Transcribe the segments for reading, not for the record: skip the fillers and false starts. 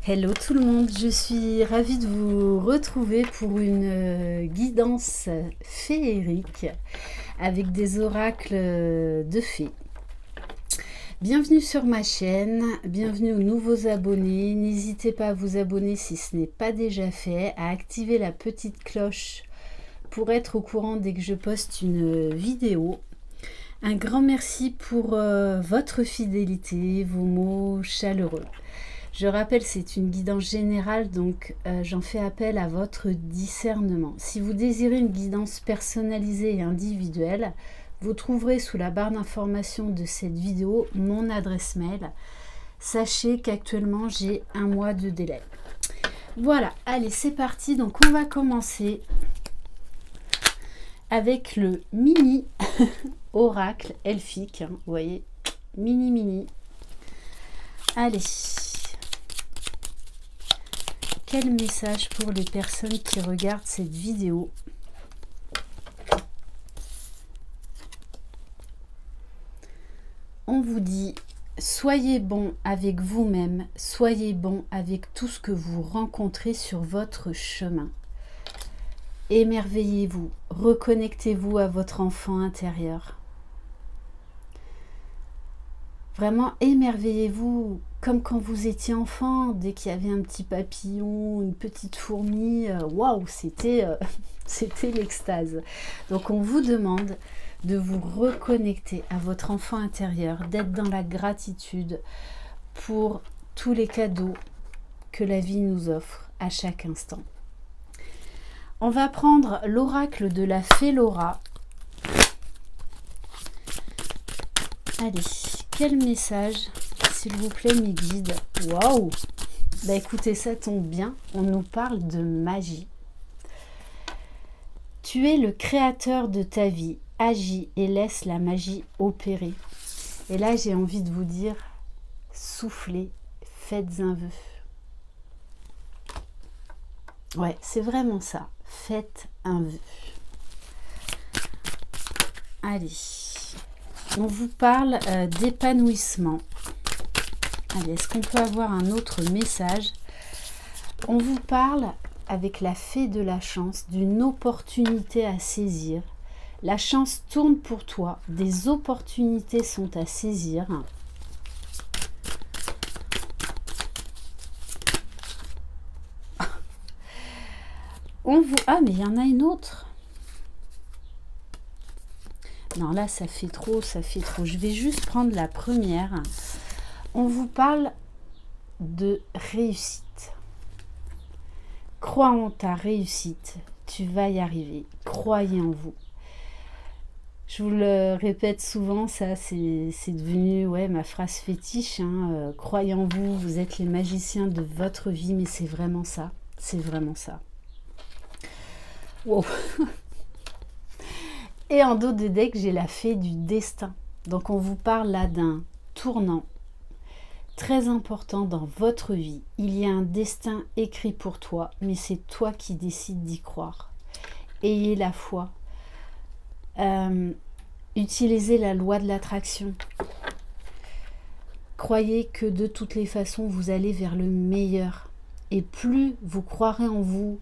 Hello tout le monde, je suis ravie de vous retrouver pour une guidance féerique avec des oracles de fées. Bienvenue sur ma chaîne, bienvenue aux nouveaux abonnés. N'hésitez pas à vous abonner si ce n'est pas déjà fait, à activer la petite cloche pour être au courant dès que je poste une vidéo. Un grand merci pour votre fidélité, vos mots chaleureux. Je rappelle, c'est une guidance générale, donc j'en fais appel à votre discernement. Si vous désirez une guidance personnalisée et individuelle, vous trouverez sous la barre d'information de cette vidéo mon adresse mail. Sachez qu'actuellement, j'ai un mois de délai. Voilà, allez, c'est parti. Donc, on va commencer avec le mini oracle elfique. Hein, vous voyez, mini. Allez. Quel message pour les personnes qui regardent cette vidéo? On vous dit, soyez bon avec vous-même, soyez bon avec tout ce que vous rencontrez sur votre chemin. Émerveillez-vous, reconnectez-vous à votre enfant intérieur. Vraiment, émerveillez-vous comme quand vous étiez enfant, dès qu'il y avait un petit papillon, une petite fourmi, waouh, c'était l'extase. Donc on vous demande de vous reconnecter à votre enfant intérieur, d'être dans la gratitude pour tous les cadeaux que la vie nous offre à chaque instant. On va prendre l'oracle de la fée Laura. Allez, quel message, s'il vous plaît, mes guides? Waouh! Bah écoutez, ça tombe bien, on nous parle de magie. Tu es le créateur de ta vie, agis et laisse la magie opérer. Et là, j'ai envie de vous dire, soufflez, faites un vœu. Ouais, c'est vraiment ça, faites un vœu. Allez. On vous parle d'épanouissement. Allez, est-ce qu'on peut avoir un autre message? On vous parle, avec la fée de la chance, d'une opportunité à saisir. La chance tourne pour toi. Des opportunités sont à saisir. Ah, mais il y en a une autre. Non, là, ça fait trop. Je vais juste prendre la première. On vous parle de réussite. Crois en ta réussite. Tu vas y arriver. Croyez en vous. Je vous le répète souvent, ça, c'est devenu ma phrase fétiche. Hein. Croyez en vous, vous êtes les magiciens de votre vie, mais c'est vraiment ça. C'est vraiment ça. Wow. Et en dos de deck, j'ai la fée du destin. Donc on vous parle là d'un tournant très important dans votre vie. Il y a un destin écrit pour toi, mais c'est toi qui décides d'y croire. Ayez la foi. Utilisez la loi de l'attraction. Croyez que de toutes les façons, vous allez vers le meilleur. Et plus vous croirez en vous,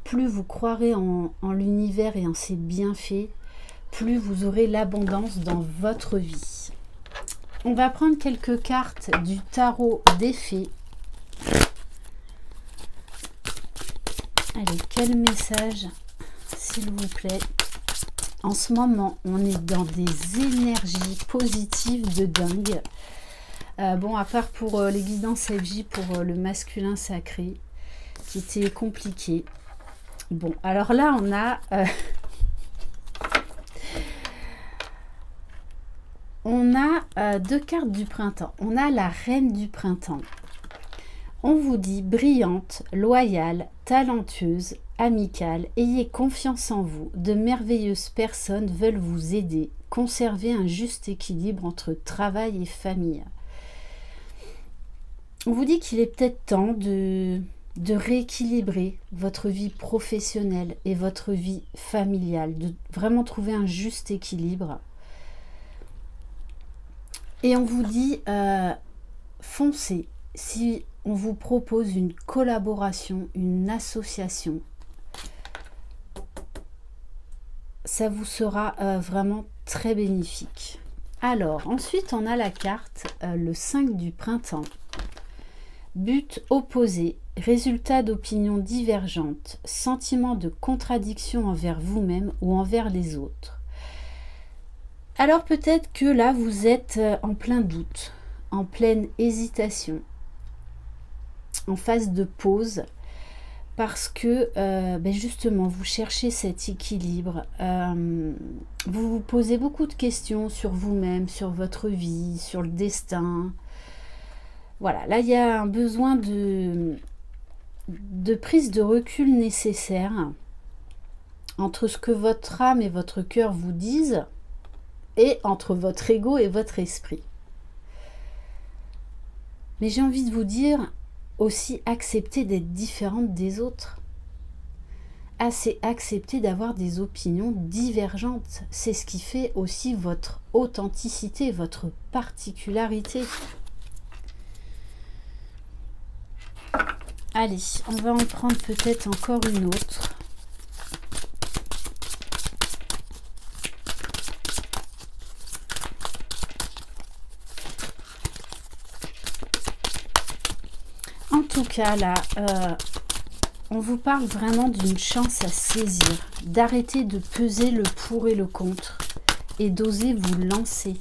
plus vous croirez en l'univers et en ses bienfaits, plus vous aurez l'abondance dans votre vie. On va prendre quelques cartes du tarot des fées. Allez, quel message, s'il vous plaît? En ce moment, on est dans des énergies positives de dingue. Bon, à part pour les guidances FJ pour le masculin sacré, qui était compliqué. Bon, alors là, on a... deux cartes du printemps. On a la reine du printemps. On vous dit brillante, loyale, talentueuse, amicale. Ayez confiance en vous. De merveilleuses personnes veulent vous aider. Conservez un juste équilibre entre travail et famille. On vous dit qu'il est peut-être temps de rééquilibrer votre vie professionnelle et votre vie familiale. De vraiment trouver un juste équilibre. Et on vous dit, foncez. Si on vous propose une collaboration, une association. Ça vous sera vraiment très bénéfique. Alors, ensuite, on a la carte, le 5 du printemps. But opposé, résultat d'opinions divergentes, sentiment de contradiction envers vous-même ou envers les autres. Alors peut-être que là, vous êtes en plein doute, en pleine hésitation, en phase de pause, parce que justement, vous cherchez cet équilibre. Vous vous posez beaucoup de questions sur vous-même, sur votre vie, sur le destin. Voilà, là, il y a un besoin de prise de recul nécessaire entre ce que votre âme et votre cœur vous disent et entre votre ego et votre esprit. Mais j'ai envie de vous dire aussi, accepter d'être différente des autres. Accepter d'avoir des opinions divergentes. C'est ce qui fait aussi votre authenticité, votre particularité. Allez, on va en prendre peut-être encore une autre. En tout cas, là, on vous parle vraiment d'une chance à saisir, d'arrêter de peser le pour et le contre et d'oser vous lancer.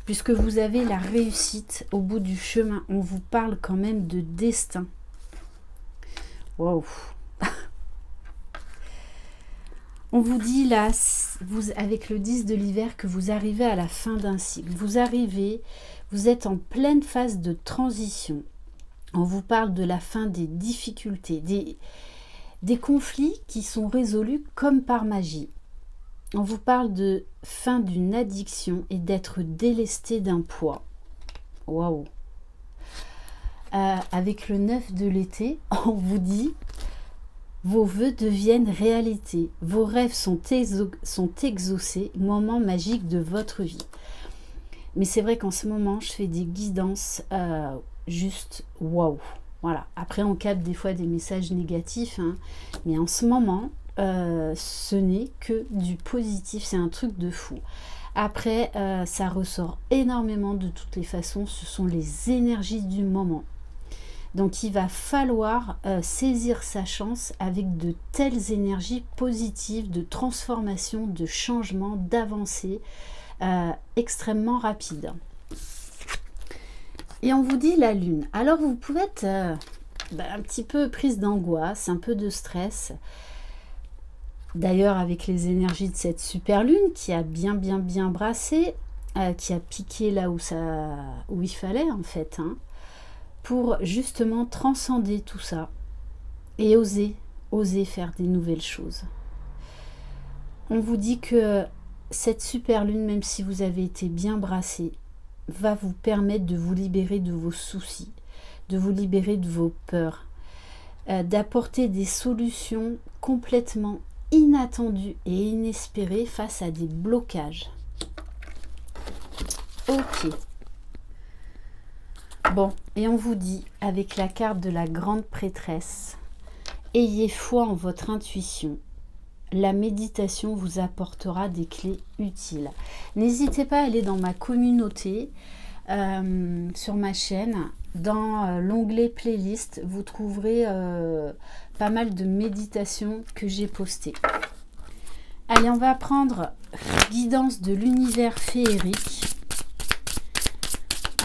Puisque vous avez la réussite au bout du chemin, on vous parle quand même de destin. Wow. On vous dit là, avec le 10 de l'hiver, que vous arrivez à la fin d'un cycle. Vous êtes en pleine phase de transition. On vous parle de la fin des difficultés, des conflits qui sont résolus comme par magie. On vous parle de fin d'une addiction et d'être délesté d'un poids. Waouh! Avec le 9 de l'été, on vous dit vos vœux deviennent réalité. Vos rêves sont exaucés, moment magique de votre vie. Mais c'est vrai qu'en ce moment, je fais des guidances juste waouh! Voilà. Après, on capte des fois des messages négatifs, hein, mais en ce moment, ce n'est que du positif, c'est un truc de fou. Après, ça ressort énormément de toutes les façons, ce sont les énergies du moment. Donc il va falloir saisir sa chance avec de telles énergies positives, de transformation, de changement, d'avancée extrêmement rapide. Et on vous dit la lune. Alors vous pouvez être un petit peu prise d'angoisse, un peu de stress. D'ailleurs, avec les énergies de cette super lune qui a bien brassé, qui a piqué là où il fallait en fait, hein, pour justement transcender tout ça et oser faire des nouvelles choses. On vous dit que cette super lune, même si vous avez été bien brassé, va vous permettre de vous libérer de vos soucis, de vous libérer de vos peurs, d'apporter des solutions complètement inattendues et inespérées face à des blocages. Ok. Bon, et on vous dit, avec la carte de la grande prêtresse, ayez foi en votre intuition. La méditation vous apportera des clés utiles. N'hésitez pas à aller dans ma communauté, sur ma chaîne. Dans l'onglet playlist, vous trouverez pas mal de méditations que j'ai postées. Allez, on va prendre guidance de l'univers féerique.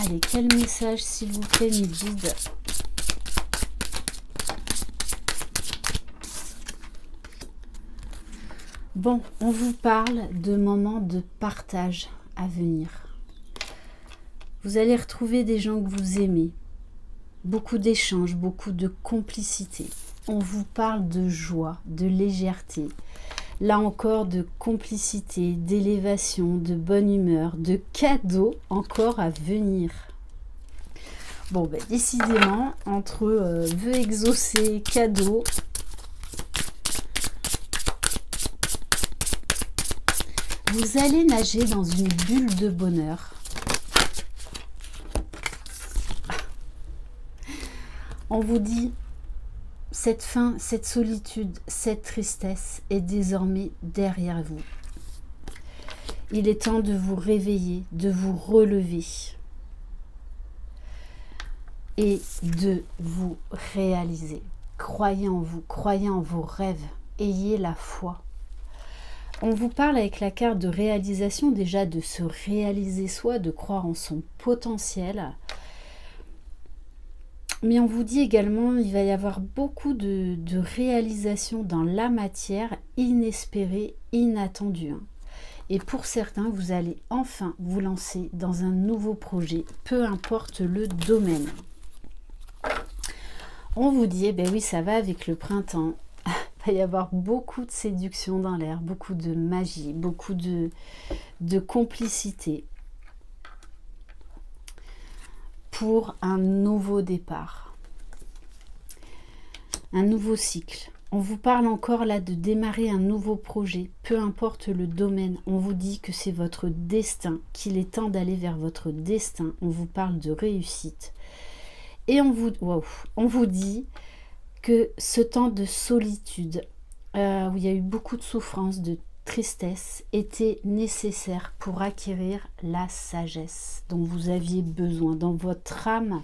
Allez, quel message, s'il vous plaît, mes guides? Bon, on vous parle de moments de partage à venir. Vous allez retrouver des gens que vous aimez. Beaucoup d'échanges, beaucoup de complicité. On vous parle de joie, de légèreté. Là encore, de complicité, d'élévation, de bonne humeur, de cadeaux encore à venir. Bon, ben, décidément, entre vœux exaucés, cadeaux, vous allez nager dans une bulle de bonheur. On vous dit, cette faim, cette solitude, cette tristesse est désormais derrière vous. Il est temps de vous réveiller, de vous relever et de vous réaliser. Croyez en vous, croyez en vos rêves, ayez la foi. On vous parle avec la carte de réalisation déjà de se réaliser soi, de croire en son potentiel. Mais on vous dit également il va y avoir beaucoup de réalisations dans la matière inespérées, inattendues. Et pour certains, vous allez enfin vous lancer dans un nouveau projet, peu importe le domaine. On vous dit, eh bien oui, ça va avec le printemps. Il va y avoir beaucoup de séduction dans l'air, beaucoup de magie, beaucoup de complicité pour un nouveau départ, un nouveau cycle. On vous parle encore là de démarrer un nouveau projet, peu importe le domaine. On vous dit que c'est votre destin, qu'il est temps d'aller vers votre destin. On vous parle de réussite. Et on vous dit que ce temps de solitude, où il y a eu beaucoup de souffrance, de tristesse, était nécessaire pour acquérir la sagesse dont vous aviez besoin, dont votre âme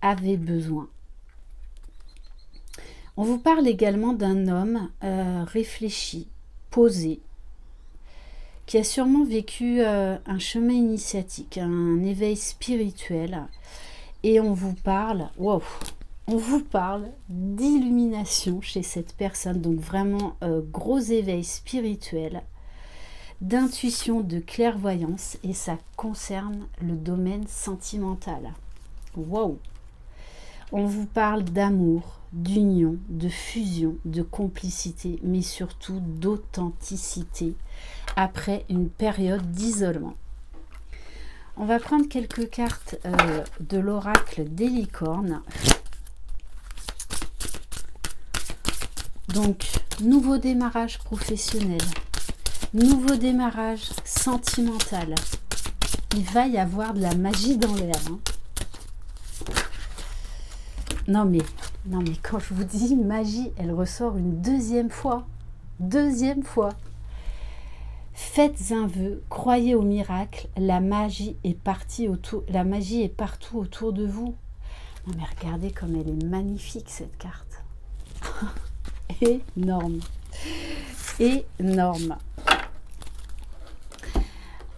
avait besoin. On vous parle également d'un homme réfléchi, posé, qui a sûrement vécu un chemin initiatique, un éveil spirituel. Et on vous parle, on vous parle d'illumination chez cette personne. Donc vraiment gros éveil spirituel, d'intuition, de clairvoyance. Et ça concerne le domaine sentimental. Wow! On vous parle d'amour, d'union, de fusion, de complicité, mais surtout d'authenticité après une période d'isolement. On va prendre quelques cartes de l'oracle des licornes. Donc, nouveau démarrage professionnel, nouveau démarrage sentimental. Il va y avoir de la magie dans l'air. Non mais quand je vous dis magie, elle ressort une deuxième fois. Deuxième fois. Faites un vœu, croyez au miracle, la magie est partout autour de vous. Non mais regardez comme elle est magnifique cette carte. Énorme. Énorme.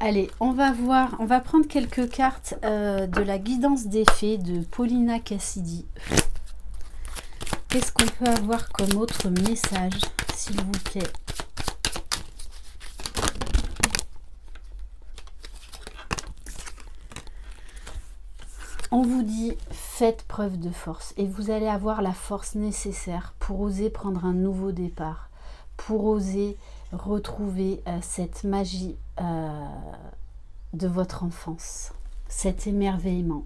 Allez, on va prendre quelques cartes de la guidance des fées de Paulina Cassidy. Qu'est-ce qu'on peut avoir comme autre message, s'il vous plaît? On vous dit, faites preuve de force et vous allez avoir la force nécessaire pour oser prendre un nouveau départ, pour oser retrouver cette magie de votre enfance, cet émerveillement.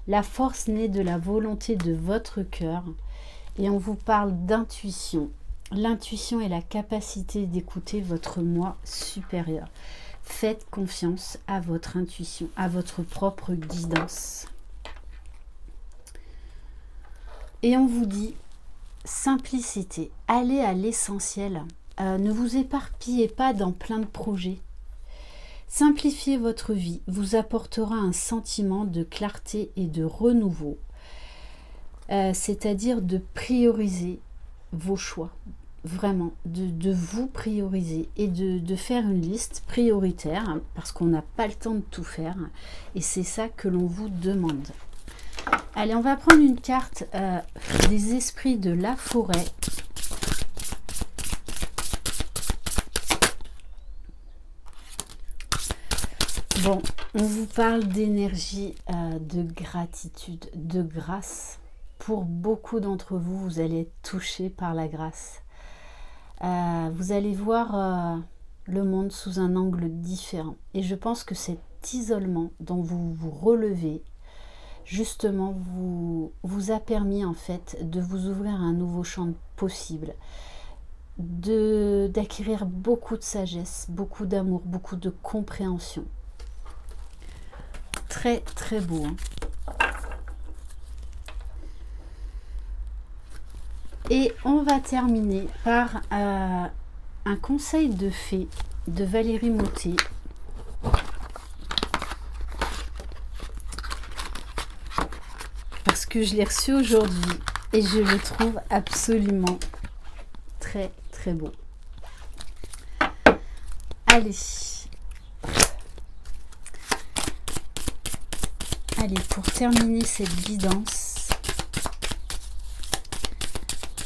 La force naît de la volonté de votre cœur et on vous parle d'intuition. L'intuition est la capacité d'écouter votre moi supérieur. Faites confiance à votre intuition, à votre propre guidance. Et on vous dit simplicité, allez à l'essentiel. Ne vous éparpillez pas dans plein de projets. Simplifier votre vie vous apportera un sentiment de clarté et de renouveau, c'est-à-dire de prioriser vos choix, vraiment, de vous prioriser et de faire une liste prioritaire, hein, parce qu'on n'a pas le temps de tout faire, et c'est ça que l'on vous demande. Allez, on va prendre une carte des esprits de la forêt. Bon, on vous parle d'énergie, de gratitude, de grâce. Pour beaucoup d'entre vous, vous allez être touchés par la grâce. Vous allez voir le monde sous un angle différent. Et je pense que cet isolement dont vous vous relevez, justement, vous a permis en fait de vous ouvrir à un nouveau champ possible, d'acquérir beaucoup de sagesse, beaucoup d'amour, beaucoup de compréhension. Très très beau. Hein. Et on va terminer par un conseil de fée de Valérie Mottet. Parce que je l'ai reçu aujourd'hui et je le trouve absolument très très beau. Allez. Allez, pour terminer cette guidance,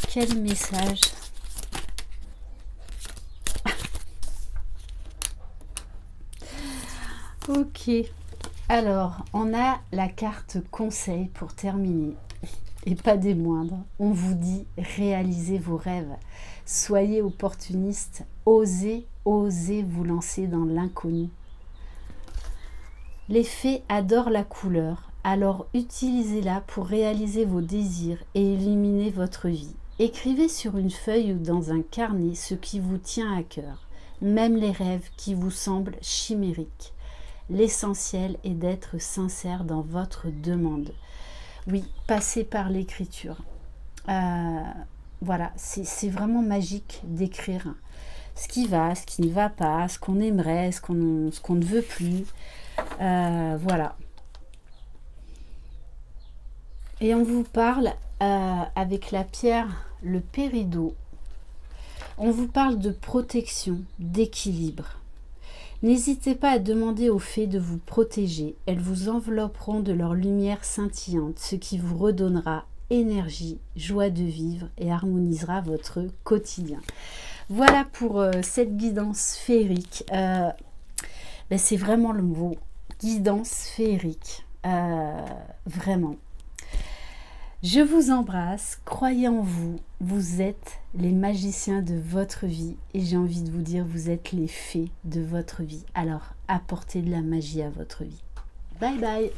quel message? Ok, alors on a la carte conseil pour terminer, et pas des moindres. On vous dit réalisez vos rêves, soyez opportuniste, osez vous lancer dans l'inconnu. Les fées adorent la couleur, alors utilisez-la pour réaliser vos désirs et illuminer votre vie. Écrivez sur une feuille ou dans un carnet ce qui vous tient à cœur, même les rêves qui vous semblent chimériques. L'essentiel est d'être sincère dans votre demande. Oui, passez par l'écriture. Voilà, c'est vraiment magique d'écrire ce qui va, ce qui ne va pas, ce qu'on aimerait, ce qu'on ne veut plus. Voilà. Et on vous parle avec la pierre, le péridot. On vous parle de protection, d'équilibre. N'hésitez pas à demander aux fées de vous protéger. Elles vous envelopperont de leur lumière scintillante, ce qui vous redonnera énergie, joie de vivre et harmonisera votre quotidien. Voilà pour cette guidance féerique. C'est vraiment le mot, guidance féerique. Vraiment. Je vous embrasse, croyez en vous, vous êtes les magiciens de votre vie et j'ai envie de vous dire, vous êtes les fées de votre vie. Alors, apportez de la magie à votre vie. Bye bye.